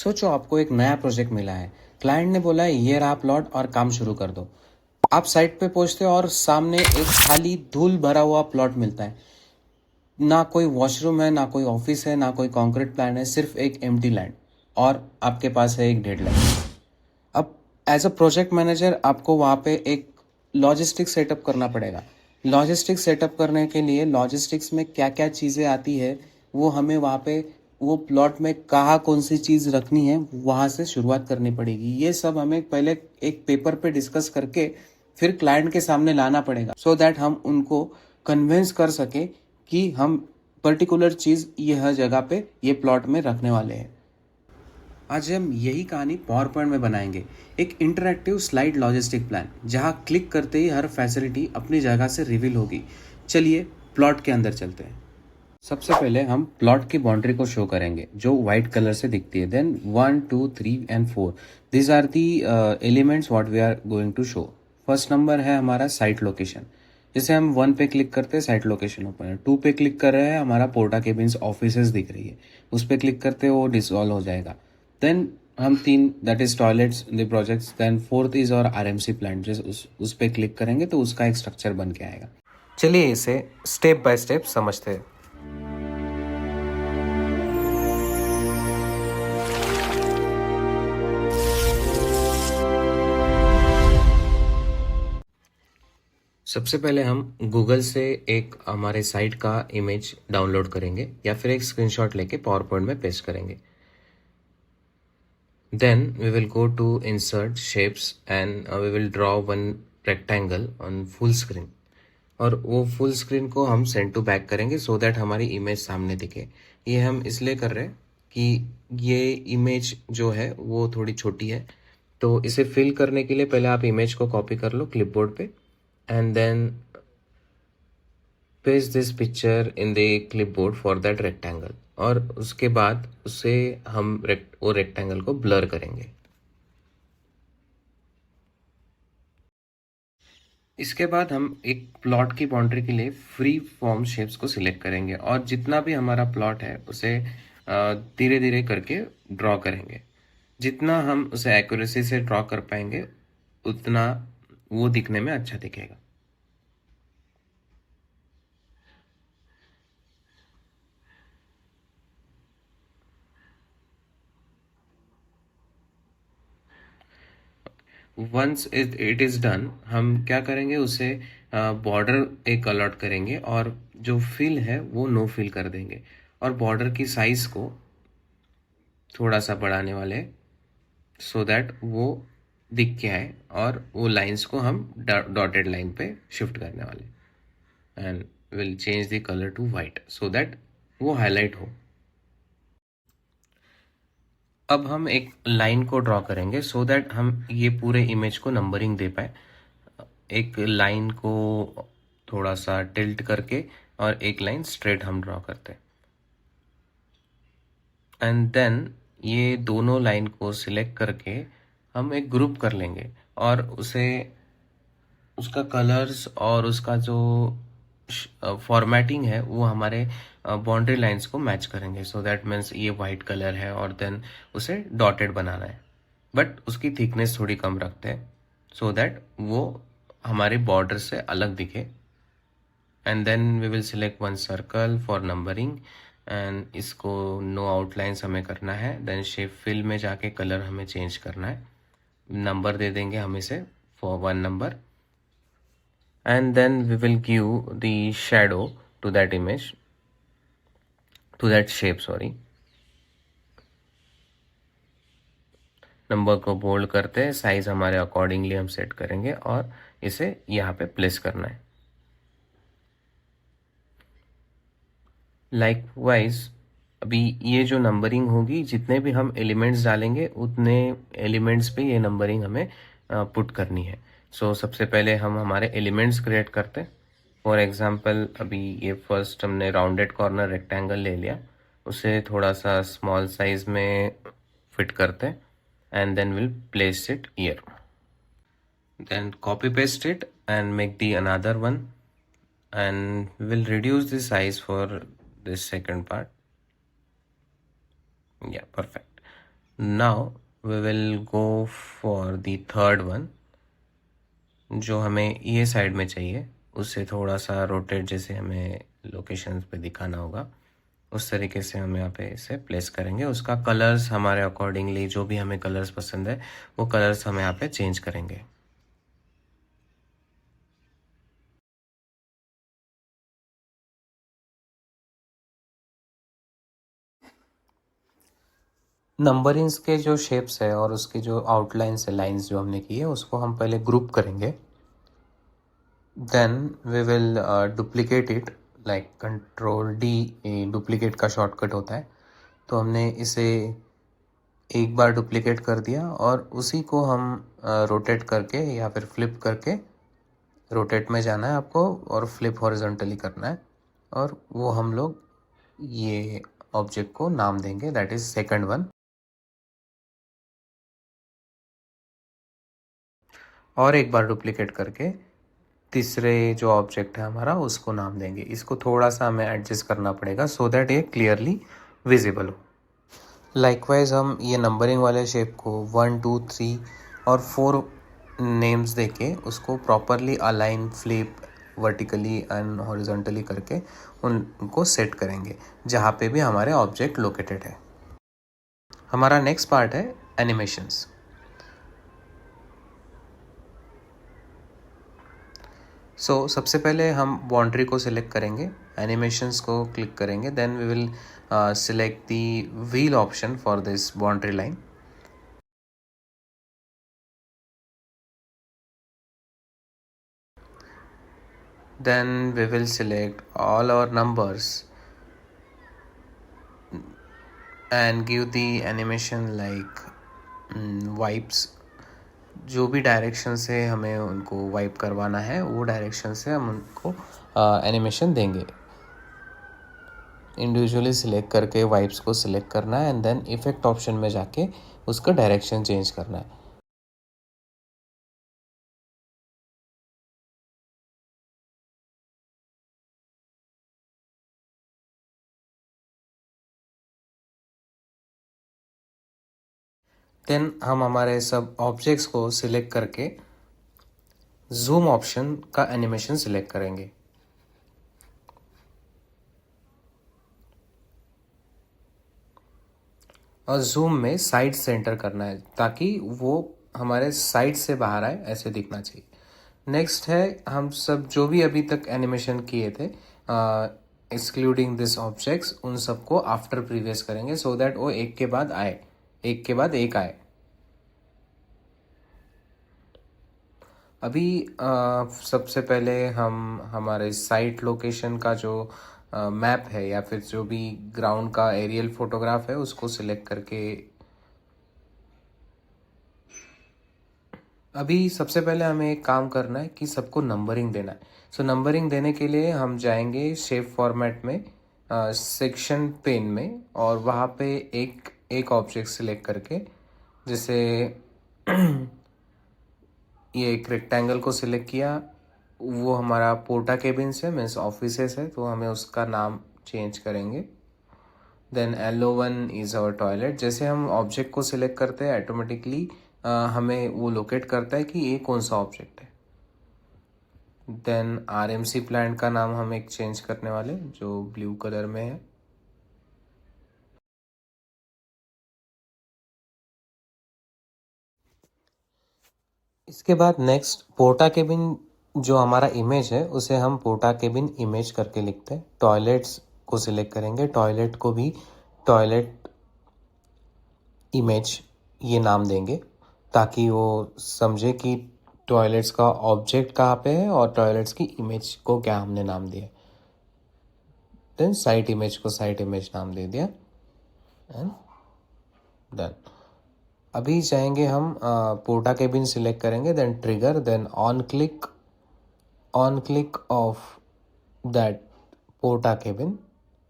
सोचो आपको एक नया प्रोजेक्ट मिला है। क्लाइंट ने बोला है ये रहा प्लॉट और काम शुरू कर दो। आप साइट पे पहुंचते हो और सामने एक खाली धूल भरा हुआ प्लॉट मिलता है। ना कोई वॉशरूम है, ना कोई ऑफिस है, ना कोई कंक्रीट प्लान है, सिर्फ एक एम्प्टी लैंड। और आपके पास है एक डेडलाइन। अब एज अ प्रोजेक्ट मैनेजर आपको वहाँ पे एक लॉजिस्टिक सेटअप करना पड़ेगा। लॉजिस्टिक सेटअप करने के लिए लॉजिस्टिक्स में क्या क्या चीज़ें आती है वो हमें वहाँ पे वो प्लॉट में कहाँ कौन सी चीज़ रखनी है वहाँ से शुरुआत करनी पड़ेगी। ये सब हमें पहले एक पेपर पे डिस्कस करके फिर क्लाइंट के सामने लाना पड़ेगा, सो दैट हम उनको कन्विंस कर सके कि हम पर्टिकुलर चीज़ यह जगह पे ये प्लॉट में रखने वाले हैं। आज हम यही कहानी पावर पॉइंट में बनाएंगे, एक इंटरैक्टिव स्लाइड लॉजिस्टिक प्लान जहां क्लिक करते ही हर फैसिलिटी अपनी जगह से रिवील होगी। चलिए प्लॉट के अंदर चलते हैं। सबसे पहले हम प्लॉट की बाउंड्री को शो करेंगे जो व्हाइट कलर से दिखती है। Then 1 2 3 and 4 these are the elements what we are going to show. First number है हमारा साइट लोकेशन। जैसे हम 1 पे क्लिक करते हैं साइट लोकेशन ओपन है। 2 पे क्लिक कर रहे हैं हमारा पोर्टा केबिन्स ऑफिसेज दिख रही है, उस पर क्लिक करते हैं वो डिसॉल्व हो जाएगा। देन हम 3 that is toilets the projects. Then 4th is और आरएमसी प्लांट, जैसे उस पर क्लिक करेंगे तो उसका एक स्ट्रक्चर बन के आएगा। चलिए इसे स्टेप बाय स्टेप समझते हैं। सबसे पहले हम गूगल से एक हमारे साइट का इमेज डाउनलोड करेंगे या फिर एक स्क्रीनशॉट लेके पावर पॉइंट में पेस्ट करेंगे। Then we will go to insert shapes and we will draw one rectangle on full screen. और वो फुल स्क्रीन को हम सेंड टू बैक करेंगे सो दैट हमारी इमेज सामने दिखे। ये हम इसलिए कर रहे हैं कि ये इमेज जो है वो थोड़ी छोटी है, तो इसे फिल करने के लिए पहले आप इमेज को कॉपी कर लो क्लिपबोर्ड पे and then paste this picture in the clipboard for that rectangle। और उसके बाद उसे हम वो रेक्टेंगल को ब्लर करेंगे। इसके बाद हम एक प्लॉट की बाउंड्री के लिए फ्री फॉर्म शेप्स को सिलेक्ट करेंगे और जितना भी हमारा प्लॉट है उसे धीरे धीरे करके ड्रॉ करेंगे। जितना हम उसे एक्यूरेसी से ड्रॉ कर पाएंगे उतना वो दिखने में अच्छा दिखेगा। वंस इट इज़ डन हम क्या करेंगे, उसे बॉर्डर एक अलॉट करेंगे और जो फिल है वो नो फिल कर देंगे और बॉर्डर की साइज को थोड़ा सा बढ़ाने वाले सो दैट वो दिख के आए और वो लाइंस को हम डॉटेड लाइन पे शिफ्ट करने वाले and will change the colour to white so that वो हाईलाइट हो। अब हम एक लाइन को ड्रॉ करेंगे सो दैट हम ये पूरे इमेज को नंबरिंग दे पाए। एक लाइन को थोड़ा सा टिल्ट करके और एक लाइन स्ट्रेट हम ड्रॉ करते हैं एंड देन ये दोनों लाइन को सिलेक्ट करके हम एक ग्रुप कर लेंगे और उसे उसका कलर्स और उसका जो फॉर्मेटिंग है वो हमारे बाउंड्री लाइंस को मैच करेंगे। सो दैट मीन्स ये वाइट कलर है और देन उसे डॉटेड बनाना है, बट उसकी थिकनेस थोड़ी कम रखते हैं सो दैट वो हमारे बॉर्डर से अलग दिखे। And then we will select one circle for numbering and इसको नो आउटलाइंस हमें करना है। देन शेप फिल में जाके कलर हमें चेंज करना है, नंबर दे देंगे हम इसे for 1 number and then we will give the shadow to that image, to that shape sorry। Number को बोल्ड करते हैं, साइज हमारे अकॉर्डिंगली हम सेट करेंगे और इसे यहाँ पे प्लेस करना है। लाइकवाइज अभी ये जो नंबरिंग होगी जितने भी हम एलिमेंट्स डालेंगे उतने एलिमेंट्स पे ये नंबरिंग हमें पुट करनी है। सो सबसे पहले हम हमारे एलिमेंट्स क्रिएट करते हैं। फॉर एग्जांपल अभी ये फर्स्ट हमने राउंडेड कॉर्नर रेक्टेंगल ले लिया, उसे थोड़ा सा स्मॉल साइज में फिट करते हैं and then will place it here. Then copy paste it and make the another one and will reduce the size for this second part। Yeah, perfect। Now we will go for the third one, जो हमें ये side में चाहिए, उससे थोड़ा सा rotate जैसे हमें लोकेशंस पे दिखाना होगा, उस तरीके से हम यहाँ पे इसे प्लेस करेंगे। उसका कलर्स हमारे अकॉर्डिंगली, जो भी हमें कलर्स पसंद है वो कलर्स हम यहाँ पे चेंज करेंगे। नंबरिंग्स के जो शेप्स है और उसके जो आउटलाइंस है, लाइंस जो हमने की है, उसको हम पहले ग्रुप करेंगे। Then we will duplicate it, like control D duplicate का शॉर्टकट होता है। तो हमने इसे एक बार डुप्लीकेट कर दिया और उसी को हम रोटेट करके या फिर फ्लिप करके, रोटेट में जाना है आपको और फ्लिप हॉरिजॉन्टली करना है, और वो हम लोग ये ऑब्जेक्ट को नाम देंगे, दैट इज सेकंड वन। और एक बार डुप्लीकेट करके तीसरे जो ऑब्जेक्ट है हमारा उसको नाम देंगे। इसको थोड़ा सा हमें एडजस्ट करना पड़ेगा सो दैट ये क्लियरली विजिबल हो। लाइकवाइज हम ये नंबरिंग वाले शेप को 1 2 3 और 4 नेम्स देके उसको properly align, flip, vertically and horizontally करके उनको सेट करेंगे जहाँ पे भी हमारे ऑब्जेक्ट लोकेटेड है। हमारा नेक्स्ट पार्ट है एनिमेशंस। सबसे पहले हम बाउंड्री को सिलेक्ट करेंगे, एनिमेशंस को क्लिक करेंगे, then we will select the wheel option for this boundary line. Then we will select all our numbers and give the animation like wipes. जो भी डायरेक्शन से हमें उनको वाइप करवाना है वो डायरेक्शन से हम उनको एनिमेशन देंगे। इंडिविजुअली सिलेक्ट करके वाइप्स को सिलेक्ट करना है एंड देन इफेक्ट ऑप्शन में जाके उसका डायरेक्शन चेंज करना है। देन हम हमारे सब ऑब्जेक्ट्स को सिलेक्ट करके जूम ऑप्शन का एनिमेशन सिलेक्ट करेंगे। और जूम में साइड सेंटर करना है ताकि वो हमारे साइड से बाहर आए, ऐसे दिखना चाहिए। नेक्स्ट है, हम सब जो भी अभी तक एनिमेशन किए थे एक्सक्लूडिंग दिस ऑब्जेक्ट्स, उन सबको आफ्टर प्रीवियस करेंगे सो दैट वो एक के बाद आए, एक के बाद एक आए। अभी सबसे पहले हम हमारे साइट लोकेशन का जो मैप है या फिर जो भी ग्राउंड का एरियल फोटोग्राफ है उसको सिलेक्ट करके, अभी सबसे पहले हमें एक काम करना है कि सबको नंबरिंग देना है। नंबरिंग देने के लिए हम जाएंगे शेप फॉर्मेट में, सेक्शन पेन में, और वहाँ पे एक एक ऑब्जेक्ट सिलेक्ट करके, जैसे ये एक रेक्टेंगल को सिलेक्ट किया, वो हमारा पोर्टा केबिन्स है, मीन्स ऑफिसेस है, तो हमें उसका नाम चेंज करेंगे। Then L01 is our toilet. जैसे हम ऑब्जेक्ट को सिलेक्ट करते हैं ऑटोमेटिकली हमें वो लोकेट करता है कि ये कौन सा ऑब्जेक्ट है। देन RMC प्लांट का नाम हम एक चेंज करने वाले, जो ब्लू कलर में है। इसके बाद नेक्स्ट पोर्टा केबिन, जो हमारा इमेज है उसे हम पोर्टा केबिन इमेज करके लिखते हैं। टॉयलेट्स को सिलेक्ट करेंगे, टॉयलेट को भी टॉयलेट इमेज ये नाम देंगे ताकि वो समझे कि टॉयलेट्स का ऑब्जेक्ट कहाँ पे है और टॉयलेट्स की इमेज को क्या हमने नाम दिया। देन साइट इमेज को साइट इमेज नाम दे दिया एंड डन। अभी जाएंगे हम पोर्टा केबिन सिलेक्ट करेंगे, then trigger, then on click off that porta cabin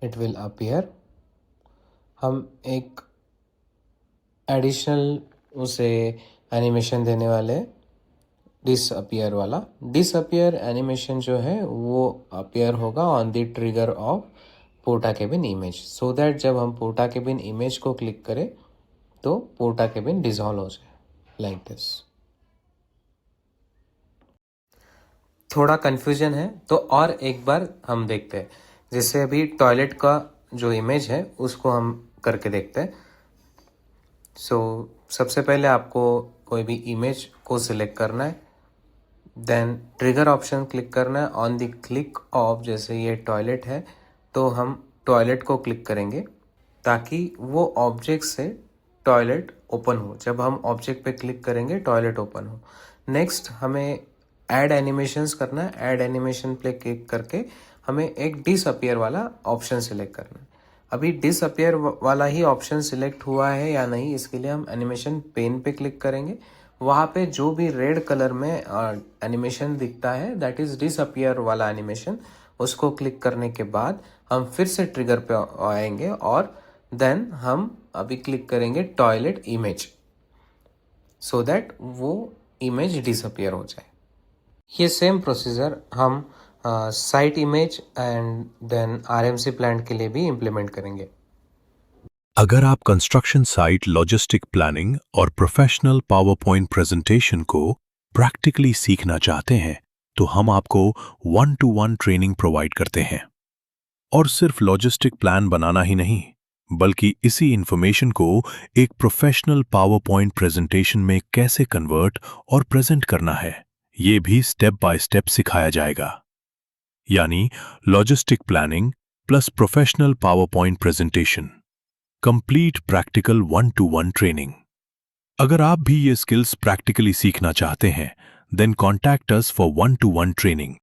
it will appear. हम एक एडिशनल उसे एनिमेशन देने वाले, डिसअपियर वाला। डिसअपियर एनिमेशन जो है वो अपीयर होगा on the trigger of पोर्टा cabin image, so that जब हम पोर्टा केबिन इमेज को क्लिक करें तो पोर्टा केबिन डिसॉल्व हो जाए लाइक दिस। थोड़ा कन्फ्यूजन है तो और एक बार हम देखते हैं। जैसे अभी टॉयलेट का जो इमेज है उसको हम करके देखते हैं। सबसे पहले आपको कोई भी इमेज को सिलेक्ट करना है, देन ट्रिगर ऑप्शन क्लिक करना है। ऑन द क्लिक ऑफ, जैसे ये टॉयलेट है तो हम टॉयलेट को क्लिक करेंगे ताकि वो ऑब्जेक्ट से टॉयलेट ओपन हो। जब हम ऑब्जेक्ट पे क्लिक करेंगे टॉयलेट ओपन हो। नेक्स्ट हमें ऐड एनिमेशंस करना है। ऐड एनिमेशन पे क्लिक करके हमें एक डिसअपियर वाला ऑप्शन सिलेक्ट करना है। अभी डिसअपियर वाला ही ऑप्शन सिलेक्ट हुआ है या नहीं, इसके लिए हम एनिमेशन पेन पे क्लिक करेंगे। वहाँ पे जो भी रेड कलर में एनिमेशन दिखता है दैट इज डिसअपियर वाला एनिमेशन, उसको क्लिक करने के बाद हम फिर से ट्रिगर पे आएंगे और देन हम अभी क्लिक करेंगे टॉयलेट इमेज, सो दैट वो इमेज डिसअपियर हो जाए। ये सेम प्रोसीजर हम site image and then RMC plant के लिए भी इम्प्लीमेंट करेंगे। अगर आप कंस्ट्रक्शन साइट लॉजिस्टिक प्लानिंग और प्रोफेशनल पावर पॉइंट प्रेजेंटेशन को प्रैक्टिकली सीखना चाहते हैं तो हम आपको 1-to-1 ट्रेनिंग प्रोवाइड करते हैं। और सिर्फ लॉजिस्टिक प्लान बनाना ही नहीं, बल्कि इसी इंफॉर्मेशन को एक प्रोफेशनल पावर पॉइंट प्रेजेंटेशन में कैसे कन्वर्ट और प्रेजेंट करना है, ये भी स्टेप बाय स्टेप सिखाया जाएगा। यानी logistic planning plus professional power point presentation, complete practical 1-to-1 training. अगर आप भी ये स्किल्स प्रैक्टिकली सीखना चाहते हैं, then contact us for 1-to-1 training.